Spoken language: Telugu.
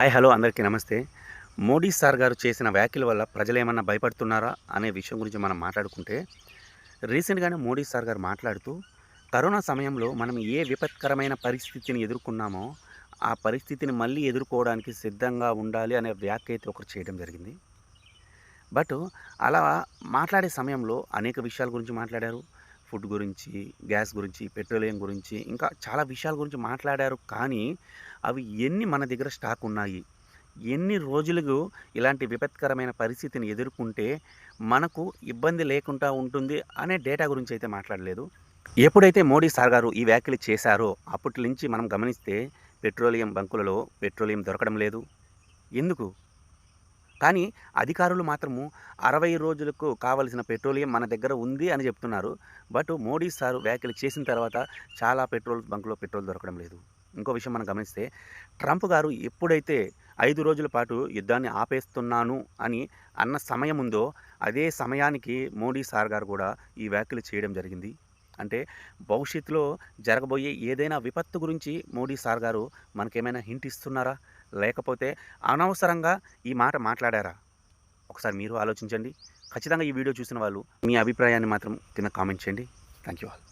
హాయ్ హలో అందరికీ నమస్తే. మోడీ సార్ గారు చేసిన వ్యాఖ్యల వల్ల ప్రజలేమన్నా భయపడుతున్నారా అనే విషయం గురించి మనం మాట్లాడుకుంటే, రీసెంట్‌గానే మోడీ సార్ గారు మాట్లాడుతూ, కరోనా సమయంలో మనం ఏ విపత్కరమైన పరిస్థితిని ఎదుర్కొన్నామో, ఆ పరిస్థితిని మళ్ళీ ఎదుర్కోవడానికి సిద్ధంగా ఉండాలి అనే వ్యాఖ్య అయితే ఒకటి చేయడం జరిగింది. బట్ అలా మాట్లాడే సమయంలో అనేక విషయాల గురించి మాట్లాడారు. ఫుడ్ గురించి, గ్యాస్ గురించి, పెట్రోలియం గురించి, ఇంకా చాలా విషయాల గురించి మాట్లాడారు. కానీ, అవి ఎన్ని మన దగ్గర స్టాక్ ఉన్నాయి? ఎన్ని రోజులుగు ఇలాంటి విపత్కరమైన పరిస్థితిని ఎదుర్కొంటే, మనకు ఇబ్బంది లేకుండా ఉంటుంది అనే డేటా గురించి అయితే మాట్లాడలేదు. ఎప్పుడైతే మోడీ సార్ గారు ఈ వ్యాఖ్యలు చేశారో, అప్పటి నుంచి మనం గమనిస్తే పెట్రోలియం బంకులలో పెట్రోలియం దొరకడం లేదు. ఎందుకు? కానీ అధికారులు మాత్రము 60 రోజులకు కావాల్సిన పెట్రోలియం మన దగ్గర ఉంది అని చెప్తున్నారు. బట్ మోడీ సార్ వ్యాఖ్యలు చేసిన తర్వాత చాలా పెట్రోల్ బంక్‌లో పెట్రోల్ దొరకడం లేదు. ఇంకో విషయం మనం గమనిస్తే ట్రంప్ గారు ఎప్పుడైతే 5 రోజుల పాటు యుద్ధాన్ని ఆపేస్తున్నాను అని అన్న సమయం ఉందో, అదే సమయానికి మోడీ సార్ గారు కూడా ఈ వ్యాఖ్యలు చేయడం జరిగింది. అంటే భవిష్యత్తులో జరగబోయే ఏదైనా విపత్తు గురించి మోడీ సార్ గారు మనకేమైనా హింట్ ఇస్తున్నారా? లేకపోతే అనవసరంగా ఈ మాట మాట్లాడారా? ఒకసారి మీరు ఆలోచించండి. ఖచ్చితంగా ఈ వీడియో చూసిన వాళ్ళు మీ అభిప్రాయాన్ని మాత్రం కింద కామెంట్ చేయండి. Thank you all.